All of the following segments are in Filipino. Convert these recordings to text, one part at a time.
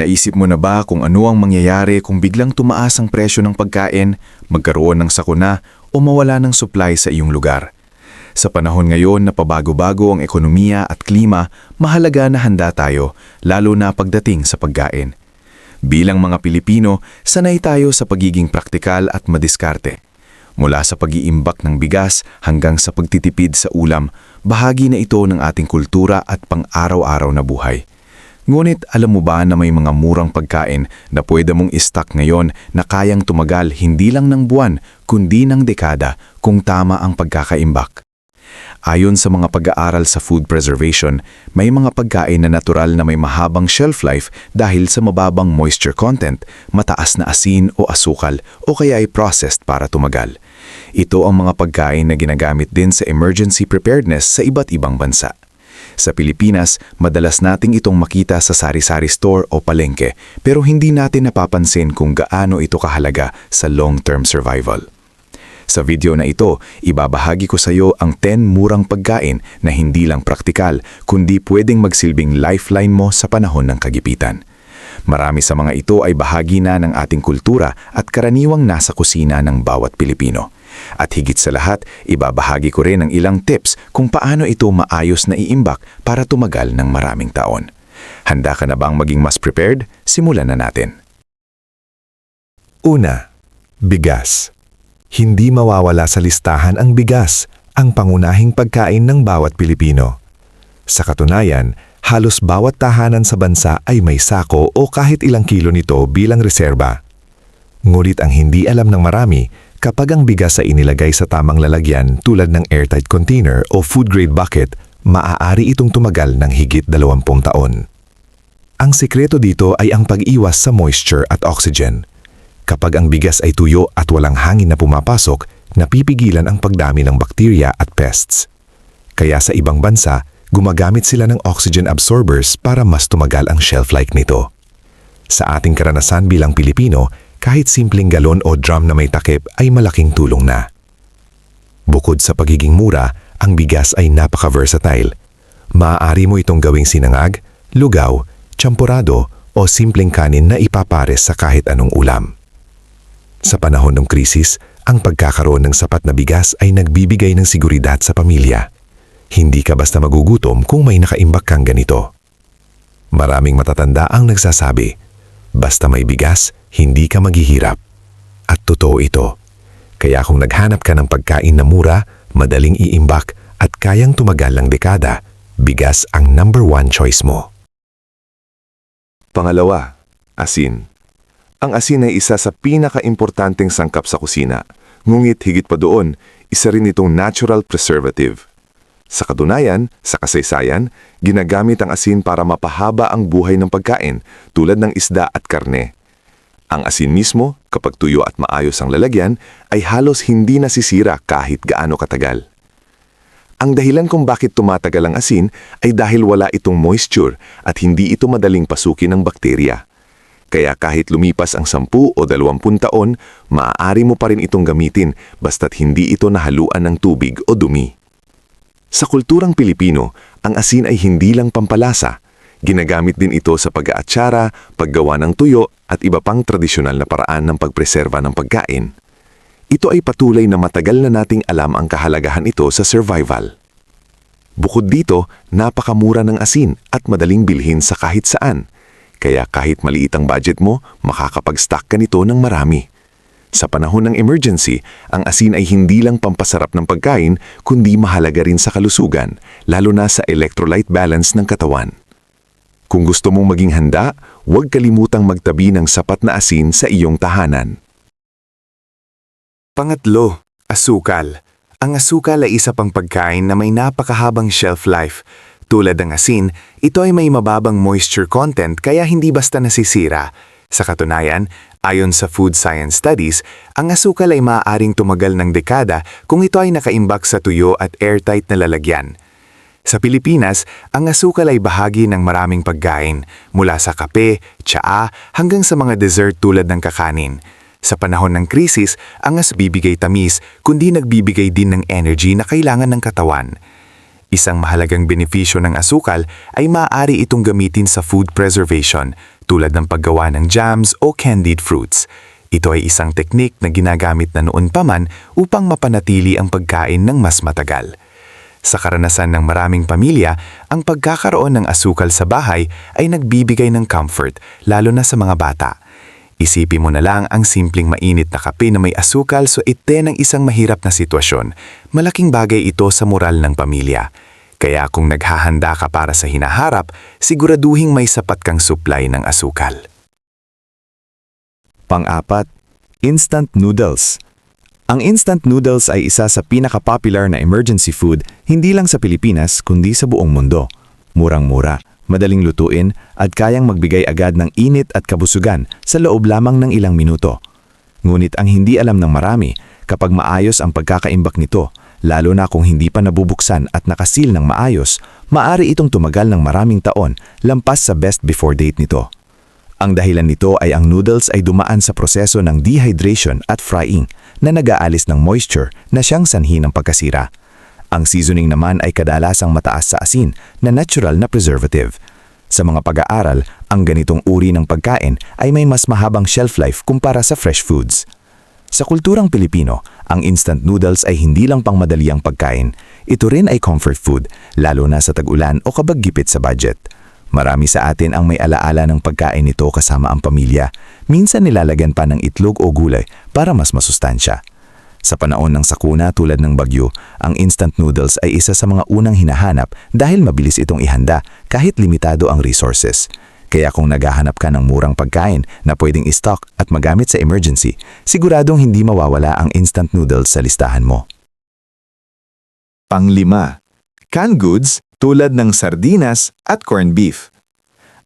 Naisip mo na ba kung ano ang mangyayari kung biglang tumaas ang presyo ng pagkain, magkaroon ng sakuna o mawala ng supply sa iyong lugar? Sa panahon ngayon na pabago-bago ang ekonomiya at klima, mahalaga na handa tayo, lalo na pagdating sa pagkain. Bilang mga Pilipino, sanay tayo sa pagiging praktikal at madiskarte. Mula sa pag-iimbak ng bigas hanggang sa pagtitipid sa ulam, bahagi na ito ng ating kultura at pang-araw-araw na buhay. Ngunit alam mo ba na may mga murang pagkain na pwede mong i-stock ngayon na kayang tumagal hindi lang ng buwan kundi ng dekada kung tama ang pagkakaimbak? Ayon sa mga pag-aaral sa food preservation, may mga pagkain na natural na may mahabang shelf life dahil sa mababang moisture content, mataas na asin o asukal o kaya ay processed para tumagal. Ito ang mga pagkain na ginagamit din sa emergency preparedness sa iba't ibang bansa. Sa Pilipinas, madalas nating itong makita sa sari-sari store o palengke pero hindi natin napapansin kung gaano ito kahalaga sa long-term survival. Sa video na ito, ibabahagi ko sa iyo ang 10 murang pagkain na hindi lang praktikal kundi pwedeng magsilbing lifeline mo sa panahon ng kagipitan. Marami sa mga ito ay bahagi na ng ating kultura at karaniwang nasa kusina ng bawat Pilipino. At higit sa lahat, ibabahagi ko rin ang ilang tips kung paano ito maayos na iimbak para tumagal ng maraming taon. Handa ka na bang maging mas prepared? Simulan na natin. Una, bigas. Hindi mawawala sa listahan ang bigas, ang pangunahing pagkain ng bawat Pilipino. Sa katunayan, halos bawat tahanan sa bansa ay may sako o kahit ilang kilo nito bilang reserba. Ngunit ang hindi alam ng marami, kapag ang bigas ay inilagay sa tamang lalagyan tulad ng airtight container o food-grade bucket, maaari itong tumagal ng higit 20 taon. Ang sekreto dito ay ang pag-iwas sa moisture at oxygen. Kapag ang bigas ay tuyo at walang hangin na pumapasok, napipigilan ang pagdami ng bakterya at pests. Kaya sa ibang bansa, gumagamit sila ng oxygen absorbers para mas tumagal ang shelf life nito. Sa ating karanasan bilang Pilipino, kahit simpleng galon o drum na may takip ay malaking tulong na. Bukod sa pagiging mura, ang bigas ay napaka-versatile. Maaari mo itong gawing sinangag, lugaw, champurado o simpleng kanin na ipapares sa kahit anong ulam. Sa panahon ng krisis, ang pagkakaroon ng sapat na bigas ay nagbibigay ng seguridad sa pamilya. Hindi ka basta magugutom kung may nakaimbak kang ganito. Maraming matatanda ang nagsasabi, basta may bigas, hindi ka maghihirap. At totoo ito. Kaya kung naghanap ka ng pagkain na mura, madaling iimbak at kayang tumagal ng dekada, bigas ang number 1 choice mo. Pangalawa, asin. Ang asin ay isa sa pinaka-importanteng sangkap sa kusina. Ngunit higit pa doon, isa rin itong natural preservative. Sa katunayan, sa kasaysayan, ginagamit ang asin para mapahaba ang buhay ng pagkain tulad ng isda at karne. Ang asin mismo, kapag tuyo at maayos ang lalagyan, ay halos hindi nasisira kahit gaano katagal. Ang dahilan kung bakit tumatagal ang asin ay dahil wala itong moisture at hindi ito madaling pasukin ng bakterya. Kaya kahit lumipas ang 10 o 20 taon, maaari mo pa rin itong gamitin basta't hindi ito nahaluan ng tubig o dumi. Sa kulturang Pilipino, ang asin ay hindi lang pampalasa. Ginagamit din ito sa pag-aatsara, paggawa ng tuyo at iba pang tradisyonal na paraan ng pagpreserba ng pagkain. Ito ay patuloy na matagal na nating alam ang kahalagahan ito sa survival. Bukod dito, napakamura ng asin at madaling bilhin sa kahit saan. Kaya kahit maliit ang budget mo, makakapag-stock ka nito ng marami. Sa panahon ng emergency, ang asin ay hindi lang pampasarap ng pagkain, kundi mahalaga rin sa kalusugan, lalo na sa electrolyte balance ng katawan. Kung gusto mong maging handa, huwag kalimutang magtabi ng sapat na asin sa iyong tahanan. Pangatlo, asukal. Ang asukal ay isa pang pagkain na may napakahabang shelf life. Tulad ng asin, ito ay may mababang moisture content kaya hindi basta nasisira. Sa katunayan, ayon sa food science studies, ang asukal ay maaaring tumagal ng dekada kung ito ay nakaimbak sa tuyo at airtight na lalagyan. Sa Pilipinas, ang asukal ay bahagi ng maraming pagkain, mula sa kape, tsaa, hanggang sa mga dessert tulad ng kakanin. Sa panahon ng krisis, ang bibigay tamis, kundi nagbibigay din ng energy na kailangan ng katawan. Isang mahalagang benepisyo ng asukal ay maaari itong gamitin sa food preservation, tulad ng paggawa ng jams o candied fruits. Ito ay isang teknik na ginagamit na noon pa man upang mapanatili ang pagkain ng mas matagal. Sa karanasan ng maraming pamilya, ang pagkakaroon ng asukal sa bahay ay nagbibigay ng comfort, lalo na sa mga bata. Isipin mo na lang ang simpleng mainit na kape na may asukal so ite ng isang mahirap na sitwasyon. Malaking bagay ito sa moral ng pamilya. Kaya kung naghahanda ka para sa hinaharap, siguraduhing may sapat kang supply ng asukal. Pang-apat, instant noodles. Ang instant noodles ay isa sa pinaka-popular na emergency food hindi lang sa Pilipinas kundi sa buong mundo. Murang-mura, madaling lutuin at kayang magbigay agad ng init at kabusugan sa loob lamang ng ilang minuto. Ngunit ang hindi alam ng marami, kapag maayos ang pagkakaimbak nito, lalo na kung hindi pa nabubuksan at nakasil ng maayos, maaari itong tumagal ng maraming taon lampas sa best before date nito. Ang dahilan nito ay ang noodles ay dumaan sa proseso ng dehydration at frying na nag-aalis ng moisture na siyang sanhi ng pagkasira. Ang seasoning naman ay kadalasang mataas sa asin na natural na preservative. Sa mga pag-aaral, ang ganitong uri ng pagkain ay may mas mahabang shelf life kumpara sa fresh foods. Sa kulturang Pilipino, ang instant noodles ay hindi lang pangmadaliang pagkain. Ito rin ay comfort food, lalo na sa tag-ulan o kapag gipit sa budget. Marami sa atin ang may alaala ng pagkain nito kasama ang pamilya. Minsan nilalagyan pa ng itlog o gulay para mas masustansya. Sa panahon ng sakuna tulad ng bagyo, ang instant noodles ay isa sa mga unang hinahanap dahil mabilis itong ihanda kahit limitado ang resources. Kaya kung naghahanap ka ng murang pagkain na pwedeng i-stock at magamit sa emergency, siguradong hindi mawawala ang instant noodles sa listahan mo. Pang-5, canned goods tulad ng sardinas at corned beef.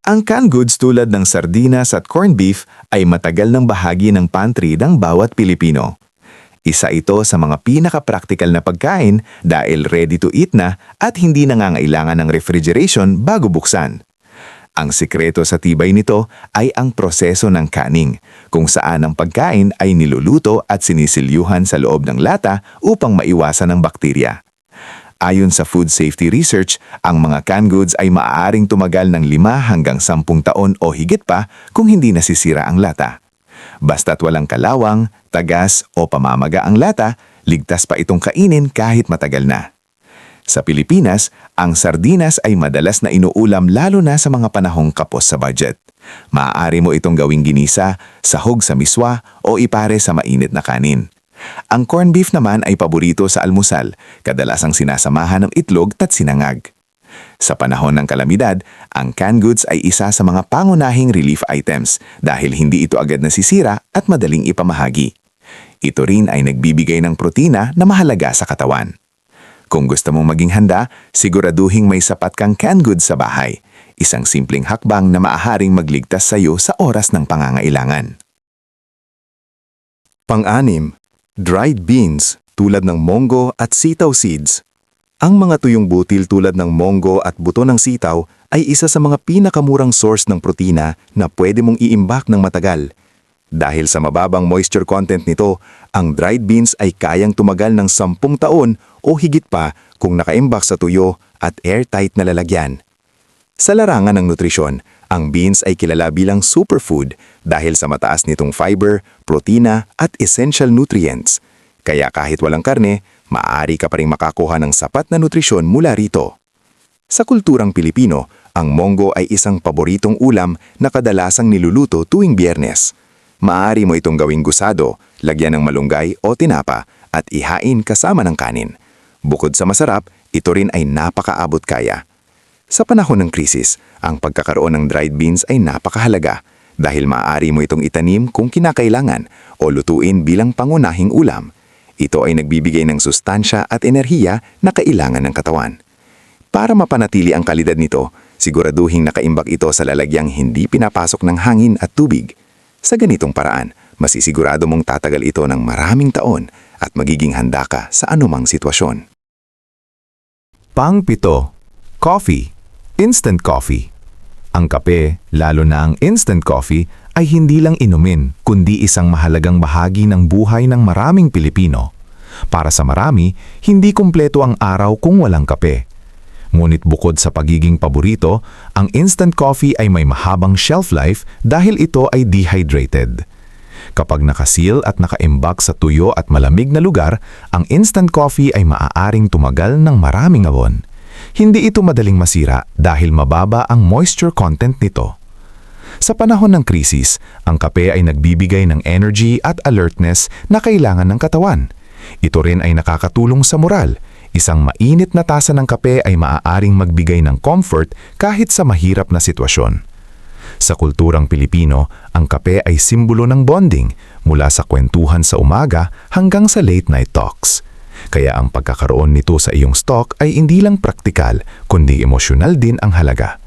Ang canned goods tulad ng sardinas at corned beef ay matagal ng bahagi ng pantry ng bawat Pilipino. Isa ito sa mga pinaka-practical na pagkain dahil ready to eat na at hindi nangangailangan ng refrigeration bago buksan. Ang sikreto sa tibay nito ay ang proseso ng canning, kung saan ang pagkain ay niluluto at sinisilyuhan sa loob ng lata upang maiwasan ang bakterya. Ayon sa Food Safety Research, ang mga canned goods ay maaaring tumagal ng 5 hanggang 10 taon o higit pa kung hindi nasisira ang lata. Basta't walang kalawang, tagas o pamamaga ang lata, ligtas pa itong kainin kahit matagal na. Sa Pilipinas, ang sardinas ay madalas na inuulam lalo na sa mga panahong kapos sa budget. Maaari mo itong gawing ginisa, sahog sa miswa o ipare sa mainit na kanin. Ang corned beef naman ay paborito sa almusal, kadalasang sinasamahan ng itlog at sinangag. Sa panahon ng kalamidad, ang canned goods ay isa sa mga pangunahing relief items dahil hindi ito agad nasisira at madaling ipamahagi. Ito rin ay nagbibigay ng protina na mahalaga sa katawan. Kung gusto mong maging handa, siguraduhing may sapat kang canned goods sa bahay. Isang simpleng hakbang na maaaring magligtas sa iyo sa oras ng pangangailangan. Pang-6, dried beans tulad ng monggo at sitaw seeds. Ang mga tuyong butil tulad ng monggo at buto ng sitaw ay isa sa mga pinakamurang source ng protina na pwede mong iimbak ng matagal. Dahil sa mababang moisture content nito, ang dried beans ay kayang tumagal ng 10 taon o higit pa kung nakaimbak sa tuyo at airtight na lalagyan. Sa larangan ng nutrisyon, ang beans ay kilala bilang superfood dahil sa mataas nitong fiber, protina at essential nutrients. Kaya kahit walang karne, maaari ka pa rin makakuha ng sapat na nutrisyon mula rito. Sa kulturang Pilipino, ang monggo ay isang paboritong ulam na kadalasang niluluto tuwing Biyernes. Maaari mo itong gawing gusado, lagyan ng malunggay o tinapa at ihain kasama ng kanin. Bukod sa masarap, ito rin ay napakaabot kaya. Sa panahon ng krisis, ang pagkakaroon ng dried beans ay napakahalaga dahil maaari mo itong itanim kung kinakailangan o lutuin bilang pangunahing ulam. Ito ay nagbibigay ng sustansya at enerhiya na kailangan ng katawan. Para mapanatili ang kalidad nito, siguraduhing nakaimbak ito sa lalagyang hindi pinapasok ng hangin at tubig. Sa ganitong paraan, masisigurado mong tatagal ito ng maraming taon at magiging handa ka sa anumang sitwasyon. Pang-7, coffee. Instant coffee. Ang kape, lalo na ang instant coffee, ay hindi lang inumin kundi isang mahalagang bahagi ng buhay ng maraming Pilipino. Para sa marami, hindi kumpleto ang araw kung walang kape. Ngunit bukod sa pagiging paborito, ang instant coffee ay may mahabang shelf life dahil ito ay dehydrated. Kapag nakaseal at nakaimbak sa tuyo at malamig na lugar, ang instant coffee ay maaaring tumagal ng maraming taon. Hindi ito madaling masira dahil mababa ang moisture content nito. Sa panahon ng krisis, ang kape ay nagbibigay ng energy at alertness na kailangan ng katawan. Ito rin ay nakakatulong sa moral. Isang mainit na tasa ng kape ay maaaring magbigay ng comfort kahit sa mahirap na sitwasyon. Sa kulturang Pilipino, ang kape ay simbolo ng bonding mula sa kwentuhan sa umaga hanggang sa late night talks. Kaya ang pagkakaroon nito sa iyong stock ay hindi lang praktikal, kundi emosyonal din ang halaga.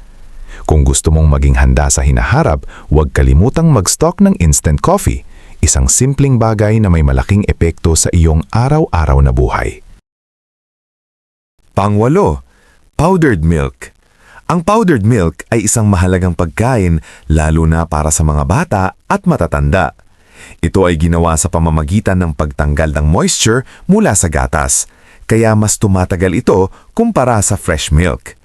Kung gusto mong maging handa sa hinaharap, huwag kalimutang mag-stock ng instant coffee, isang simpleng bagay na may malaking epekto sa iyong araw-araw na buhay. Pangwalo, powdered milk. Ang powdered milk ay isang mahalagang pagkain lalo na para sa mga bata at matatanda. Ito ay ginawa sa pamamagitan ng pagtanggal ng moisture mula sa gatas, kaya mas tumatagal ito kumpara sa fresh milk.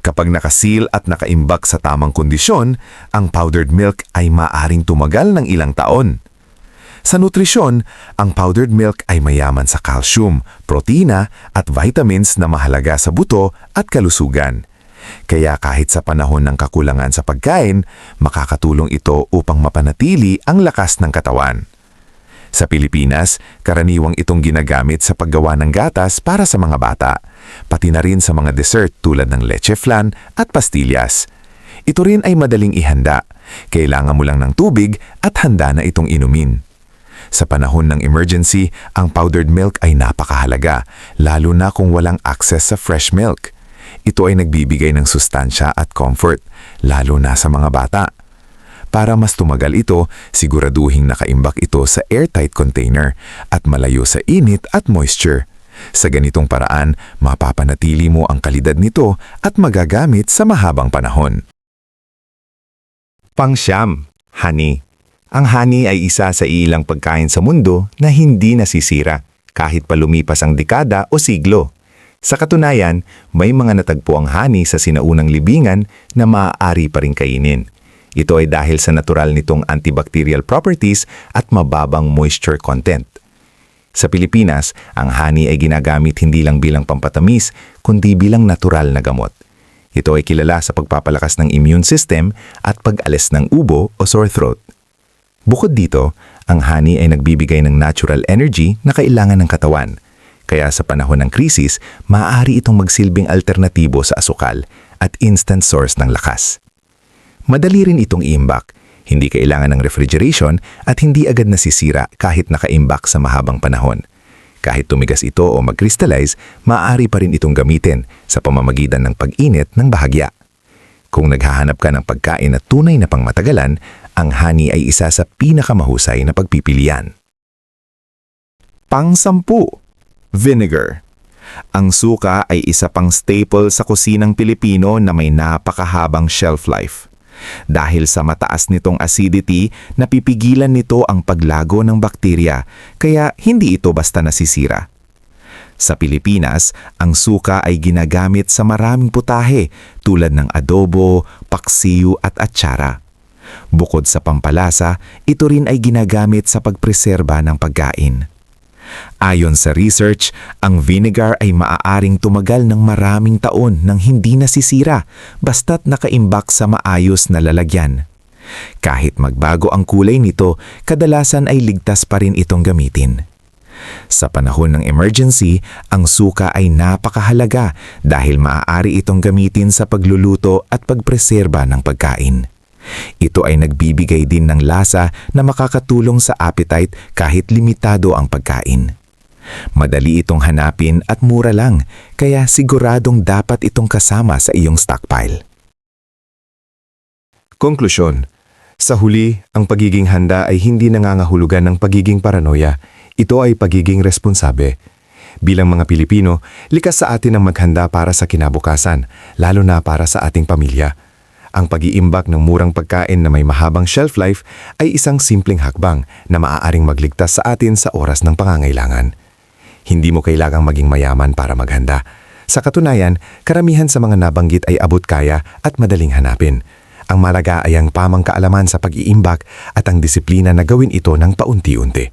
Kapag nakaseal at nakaimbak sa tamang kondisyon, ang powdered milk ay maaring tumagal ng ilang taon. Sa nutrisyon, ang powdered milk ay mayaman sa calcium, protina at vitamins na mahalaga sa buto at kalusugan. Kaya kahit sa panahon ng kakulangan sa pagkain, makakatulong ito upang mapanatili ang lakas ng katawan. Sa Pilipinas, karaniwang itong ginagamit sa paggawa ng gatas para sa mga bata, pati na rin sa mga dessert tulad ng leche flan at pastillas. Ito rin ay madaling ihanda, kailangan mo lang ng tubig at handa na itong inumin. Sa panahon ng emergency, ang powdered milk ay napakahalaga, lalo na kung walang access sa fresh milk. Ito ay nagbibigay ng sustansya at comfort, lalo na sa mga bata. Para mas tumagal ito, siguraduhing nakaimbak ito sa airtight container at malayo sa init at moisture. Sa ganitong paraan, mapapanatili mo ang kalidad nito at magagamit sa mahabang panahon. Pangsyam, honey. Ang honey ay isa sa ilang pagkain sa mundo na hindi nasisira kahit pa lumipas ang dekada o siglo. Sa katunayan, may mga natagpo ang honey sa sinaunang libingan na maaari pa rin kainin. Ito ay dahil sa natural nitong antibacterial properties at mababang moisture content. Sa Pilipinas, ang honey ay ginagamit hindi lang bilang pampatamis, kundi bilang natural na gamot. Ito ay kilala sa pagpapalakas ng immune system at pag-alis ng ubo o sore throat. Bukod dito, ang honey ay nagbibigay ng natural energy na kailangan ng katawan. Kaya sa panahon ng krisis, maaari itong magsilbing alternatibo sa asukal at instant source ng lakas. Madali rin itong iimbak, hindi kailangan ng refrigeration at hindi agad nasisira kahit nakaimbak sa mahabang panahon. Kahit tumigas ito o mag-crystallize, maaari pa rin itong gamitin sa pamamagitan ng pag-init ng bahagya. Kung naghahanap ka ng pagkain na tunay na pangmatagalan, ang honey ay isa sa pinakamahusay na pagpipilian. Pang-10, vinegar. Ang suka ay isa pang staple sa kusinang Pilipino na may napakahabang shelf life. Dahil sa mataas nitong acidity, napipigilan nito ang paglago ng bakterya, kaya hindi ito basta nasisira. Sa Pilipinas, ang suka ay ginagamit sa maraming putahe tulad ng adobo, paksiw at atsara. Bukod sa pampalasa, ito rin ay ginagamit sa pagpreserba ng pagkain. Ayon sa research, ang vinegar ay maaaring tumagal ng maraming taon nang hindi nasisira basta't nakaimbak sa maayos na lalagyan. Kahit magbago ang kulay nito, kadalasan ay ligtas pa rin itong gamitin. Sa panahon ng emergency, ang suka ay napakahalaga dahil maaari itong gamitin sa pagluluto at pagpreserba ng pagkain. Ito ay nagbibigay din ng lasa na makakatulong sa appetite kahit limitado ang pagkain. Madali itong hanapin at mura lang, kaya siguradong dapat itong kasama sa iyong stockpile. Konklusyon. Sa huli, ang pagiging handa ay hindi nangangahulugan ng pagiging paranoia. Ito ay pagiging responsable. Bilang mga Pilipino, likas sa atin ang maghanda para sa kinabukasan, lalo na para sa ating pamilya. Ang pag-iimbak ng murang pagkain na may mahabang shelf life ay isang simpleng hakbang na maaaring magligtas sa atin sa oras ng pangangailangan. Hindi mo kailangang maging mayaman para maghanda. Sa katunayan, karamihan sa mga nabanggit ay abot kaya at madaling hanapin. Ang malaga ay ang pamang kaalaman sa pag-iimbak at ang disiplina na gawin ito ng paunti-unti.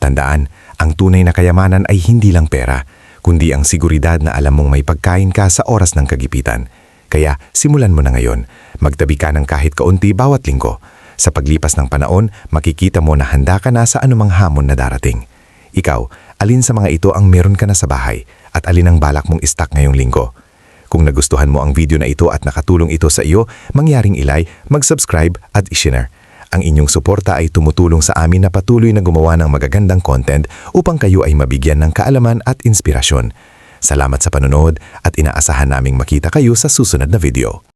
Tandaan, ang tunay na kayamanan ay hindi lang pera, kundi ang seguridad na alam mong may pagkain ka sa oras ng kagipitan. Kaya simulan mo na ngayon, magtabi ka ng kahit kaunti bawat linggo. Sa paglipas ng panahon, makikita mo na handa ka na sa anumang hamon na darating. Ikaw, alin sa mga ito ang meron ka na sa bahay at alin ang balak mong istak ngayong linggo? Kung nagustuhan mo ang video na ito at nakatulong ito sa iyo, mangyaring ilay, mag-subscribe at i-share. Ang inyong suporta ay tumutulong sa amin na patuloy na gumawa ng magagandang content upang kayo ay mabigyan ng kaalaman at inspirasyon. Salamat sa panonood at inaasahan naming makita kayo sa susunod na video.